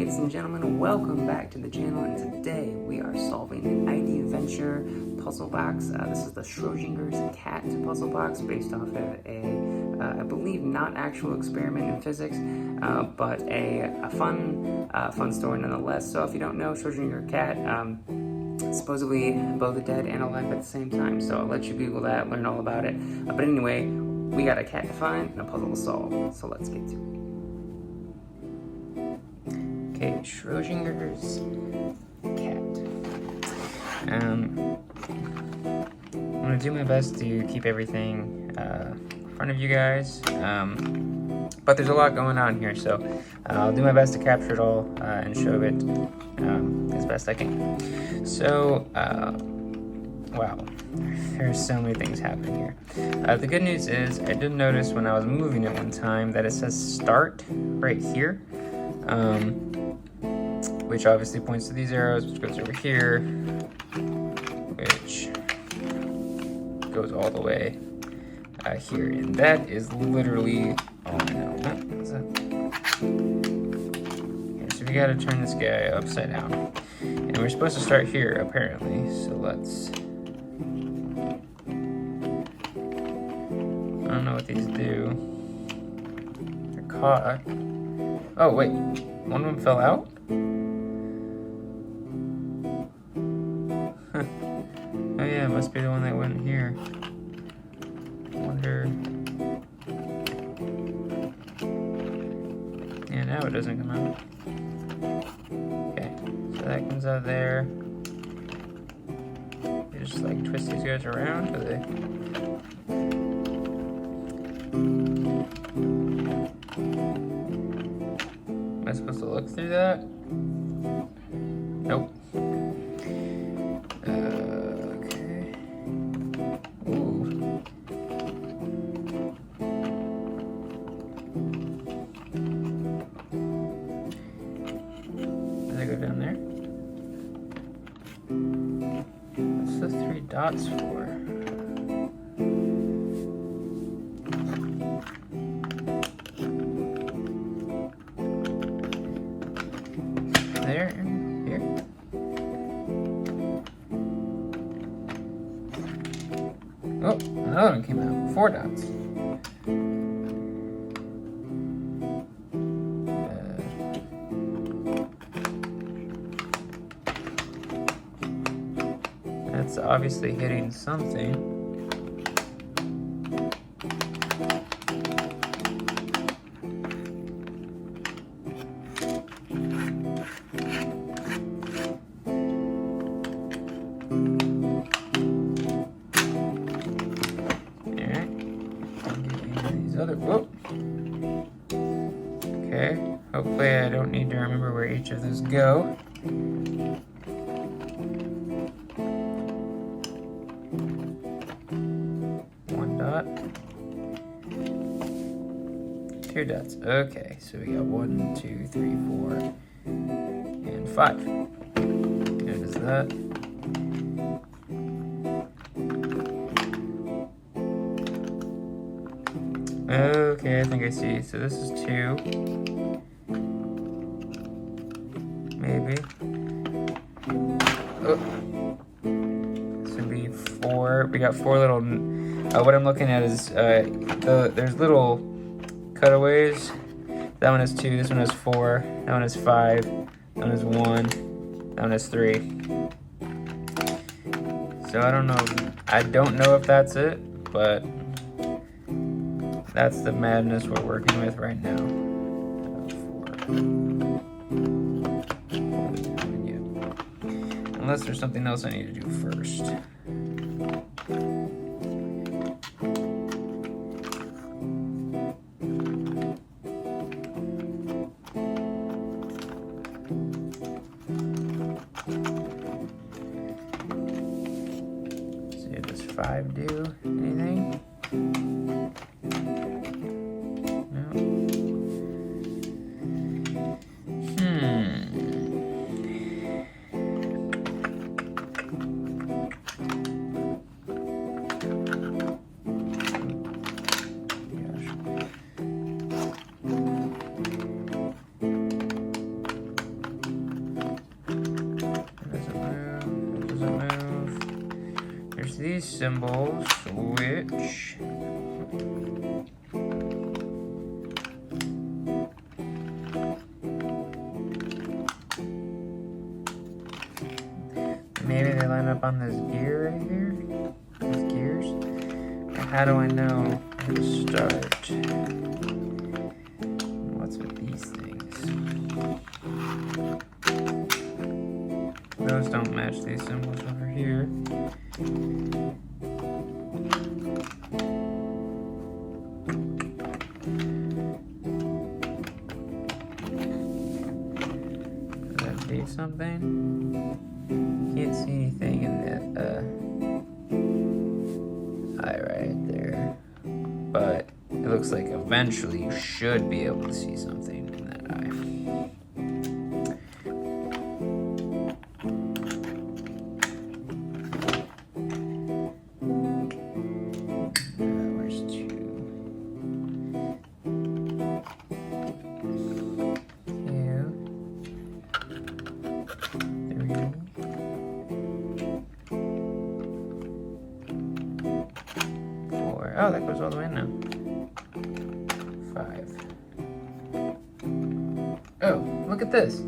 ladies and gentlemen, welcome back to the channel, and today we are solving the iDventure puzzle box. This is the Schrödinger's Cat puzzle box based off of I believe not actual experiment in physics, but a fun story nonetheless. So if you don't know, Schrödinger Cat, supposedly both dead and alive at the same time. So I'll let you Google that, learn all about it. But anyway, we got a cat to find and a puzzle to solve. So let's get to it. Okay, Schrödinger's Cat. I'm gonna do my best to keep everything in front of you guys, but there's a lot going on here, so I'll do my best to capture it all and show it as best I can. So, wow, there's so many things happening here. The good news is I did notice when I was moving it one time that it says start right here. Which obviously points to these arrows, which goes over here, which goes all the way here. And that is literally all I know. What is that? Okay, so we gotta turn this guy upside down. And we're supposed to start here, apparently. So let's... I don't know what these do. They're caught. Oh, wait. One of them fell out? Oh yeah, it must be the one that went here. I wonder... Yeah, now it doesn't come out. Okay, so that comes out there. You just like twist these guys around, do they? Am I supposed to look through that? Nope. Okay. Ooh. Does it go down there? What's the 3 dots for? There and here. Oh, another one came out. 4 dots. That's obviously hitting something. Whoop. Okay, hopefully I don't need to remember where each of those go. 1 dot. 2 dots. Okay, so we got 1, 2, 3, 4, and 5. Good as that. Okay, I think I see. So this is 2. Maybe. Oh. This would be 4. We got 4 little... what I'm looking at is there's little cutaways. That one is 2. This one is 4. That one is 5. That one is 1. That one is 3. So I don't know. I don't know if that's it, but... That's the madness we're working with right now. 4. Unless there's something else I need to do first. See, does 5 do anything? symbols, which maybe they line up on this gear right here. These gears. How do I know where to start? What's with these things? Those don't match these symbols over here. Does that do something? Can't see anything in the eye right there. But it looks like eventually you should be able to see something in that eye. Where's 2? 2, 3, 4. Oh, that goes all the way in now. 5. Oh, look at this.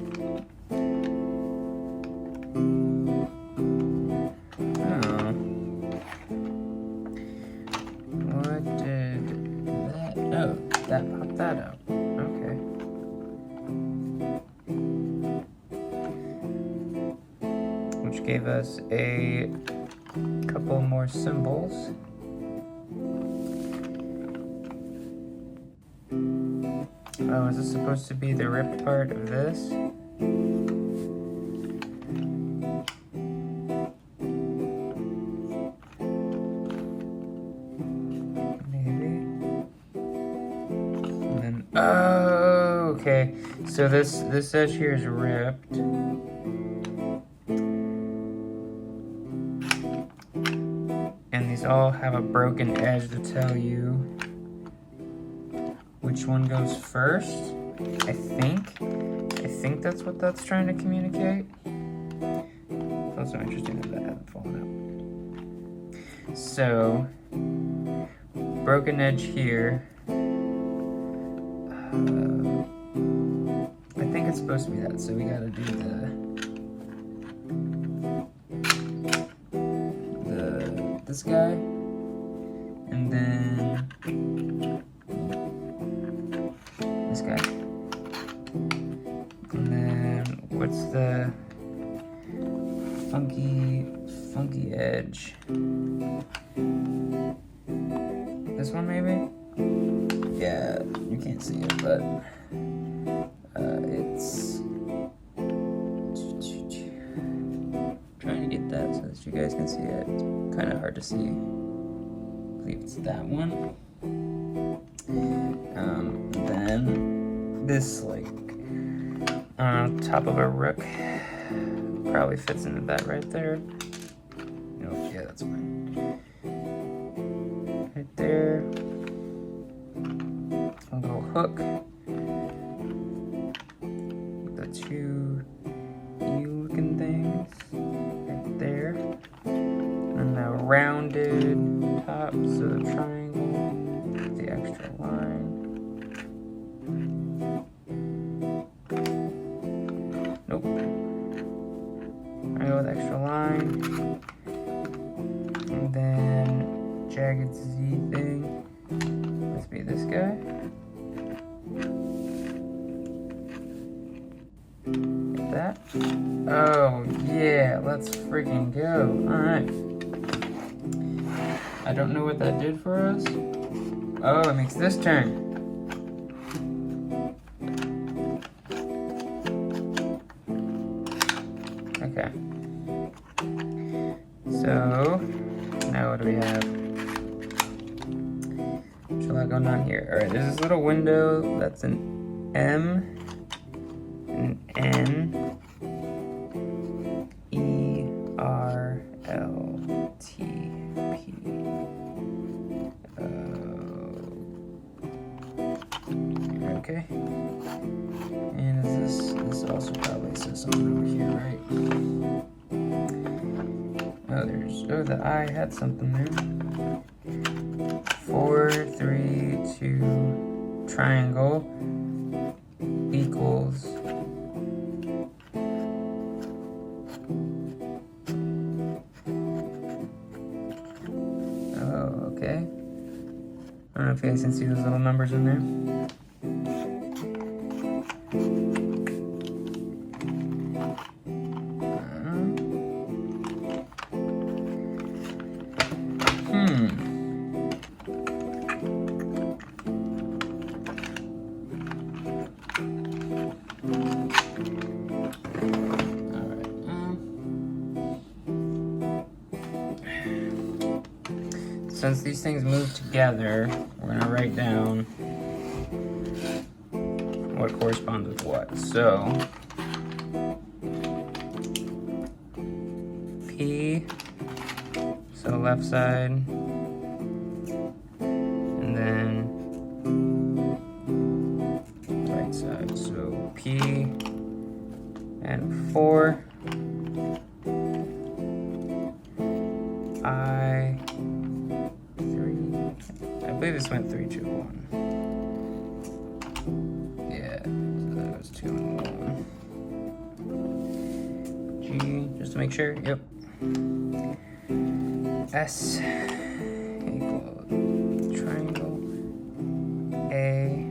Oh. What did that? Oh, that popped that out. Okay. Which gave us a couple more symbols. Oh, is this supposed to be the ripped part of this? Maybe. And then, oh, okay. So this edge here is ripped. And these all have a broken edge to tell you which one goes first. I think that's what that's trying to communicate. It's also interesting that hasn't fallen out. So, broken edge here. I think it's supposed to be that, so we gotta do this guy, and then this guy, and then what's the funky edge? This one maybe? Yeah, you can't see it, but it's trying to get that so that you guys can see it. It's kind of hard to see. I believe it's that one. Then this top of a rook probably fits into that right there. Oh, yeah, that's fine. Right there. A little hook. The 2 E-looking things right there. And the rounded top, so the triangle, the extra line. Nope. Triangle with extra line. And then jagged Z thing. Must be this guy. Get that? Oh yeah, let's freaking go. Alright. I don't know what that did for us. Oh, it makes this turn. Okay. So, now what do we have? What's a lot going on here? Alright, there's this little window that's an M, an N, E, R, L, T, P. Okay. And is this also probably says something over here, right? Oh, there's Oh, the I had something there. 4, 3, 2, triangle equals okay. I don't know if you guys can see those little numbers in there. Since these things move together, we're gonna write down what corresponds with what. So, P, so left side, and then right side. So P and 4, I, 3, I believe this went 3, 2, 1. Yeah, so that was 2 and 1. G, just to make sure, yep. S equals triangle. A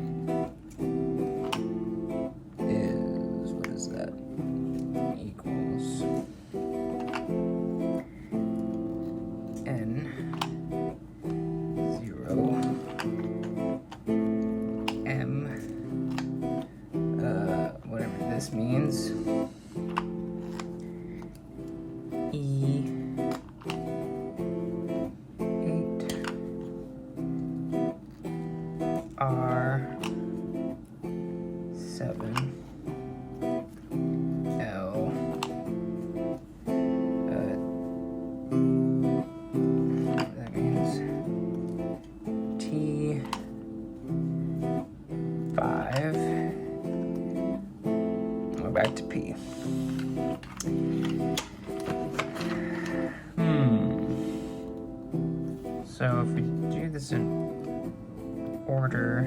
is, what is that? Equals N, 0, M, whatever this means, E, 8, R, 7, L, that means T, 5, we're back to P. So if we do this in order,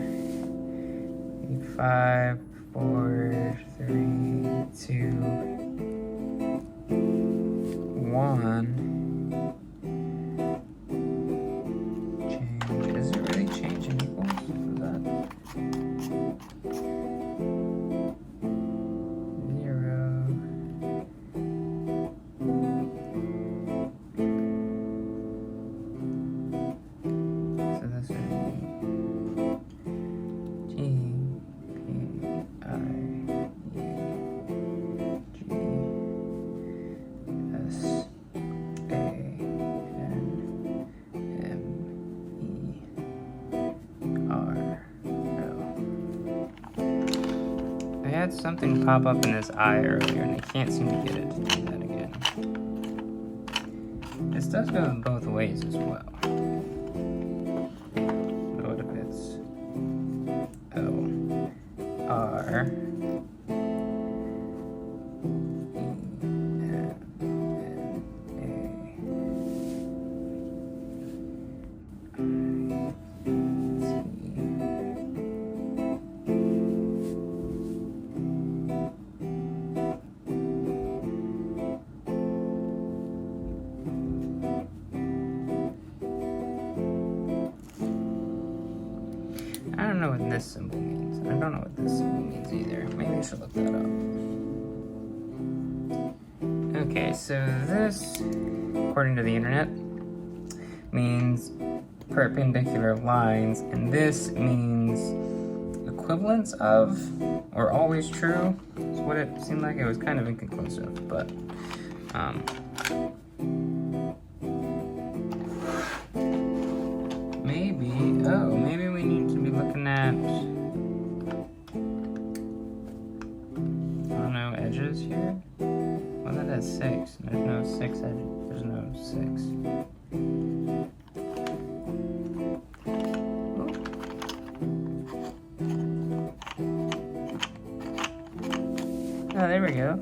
5, 4, 3, 2, 1. Change. Is it really changing equals for that? 0. So this would be T, P, I, E, G, S, A, N, M, E, R, L. I had something pop up in this I earlier and I can't seem to get it to do that again. This does go both ways as well. What if it's O, R, E, M, N, A, I don't know what this symbol means. I don't know what this symbol means either. Maybe I should look that up. Okay, so this, according to the internet, means perpendicular lines, and this means equivalence of, or always true. That's what it seemed like. It was kind of inconclusive, but maybe we need to be looking at, I don't know, edges here? Well, that has 6. There's no 6 edges. There's no 6. Oh, there we go.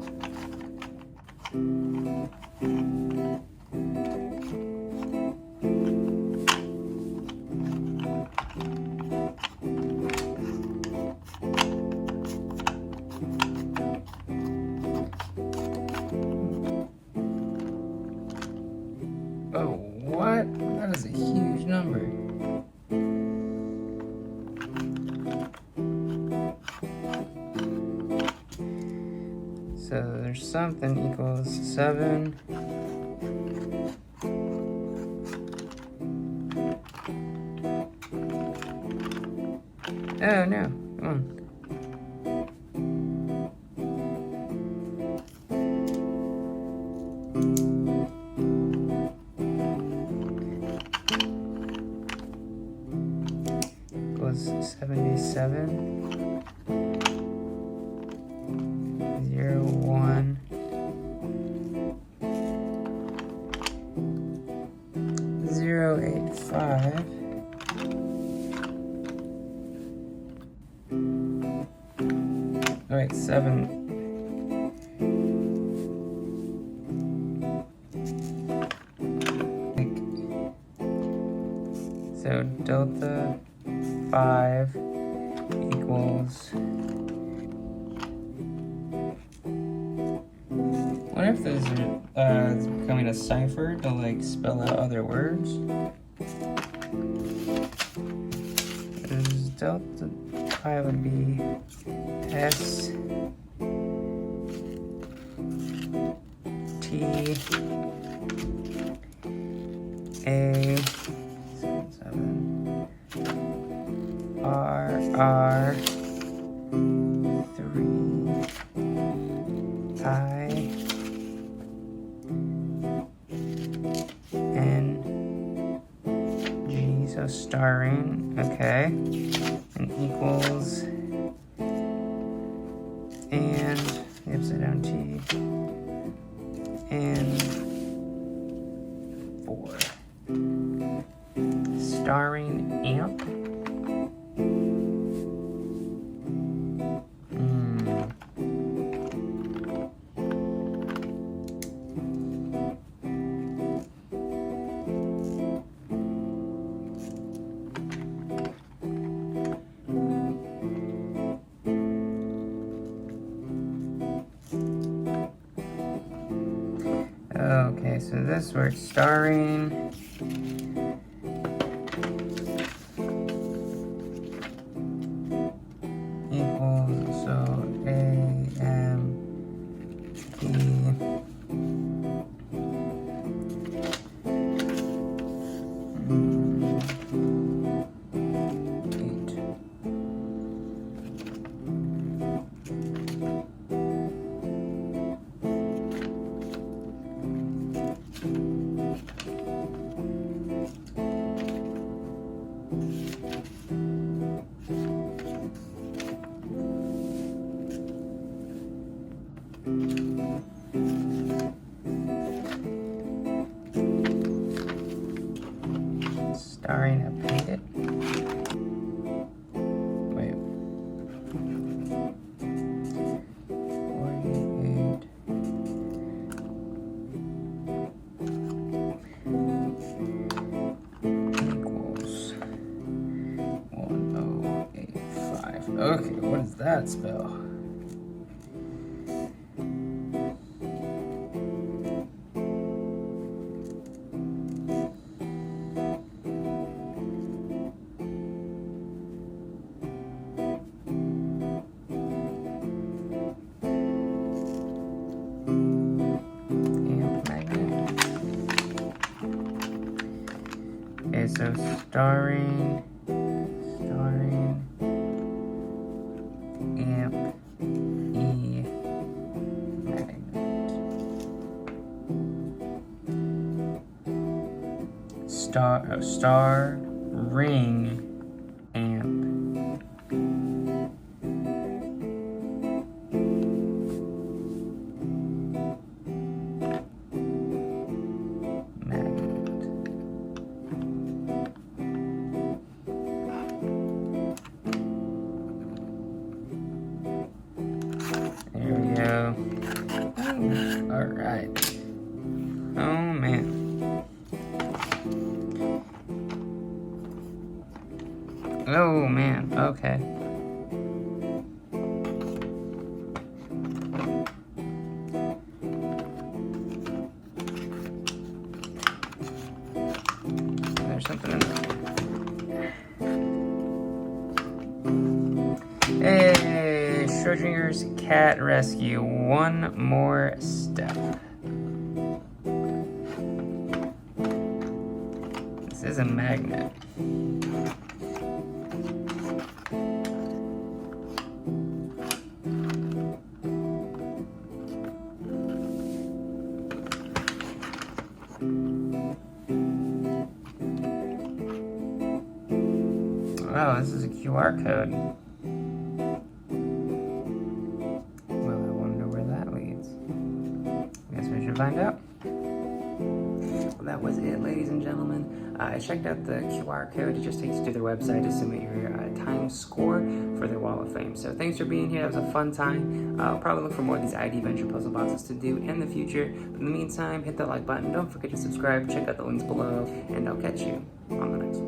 Oh, what? That is a huge number. So there's something equals 7. Oh no, come on. Equals 77. 0, 1. 0, 8, 5. All right, 7. So delta 5 equals. What if those are becoming a cipher to like spell out other words? Because delta 5 would be S T A 7 R 3 I N G, so starring, okay, and equals, and the upside down T, and 4. Starring amp. Okay, so this works. Starring equals, so A M P 8. Starring a painted. Wait. 48. Equals 1085. Okay, what does that spell? Okay, so starring amp E magnet. Star ring amp. There we go. All right. Oh man. Okay. There's something in there. Hey, Schrödinger's cat rescue. One more step. This is a magnet. Oh, this is a QR code. Well, I wonder where that leads. I guess we should find out. Well, that was it, ladies and gentlemen. I checked out the QR code. It just takes you to their website to submit your time score for their Wall of Fame. So thanks for being here. That was a fun time. I'll probably look for more of these iDventure puzzle boxes to do in the future. But in the meantime, hit that like button. Don't forget to subscribe. Check out the links below. And I'll catch you on the next one.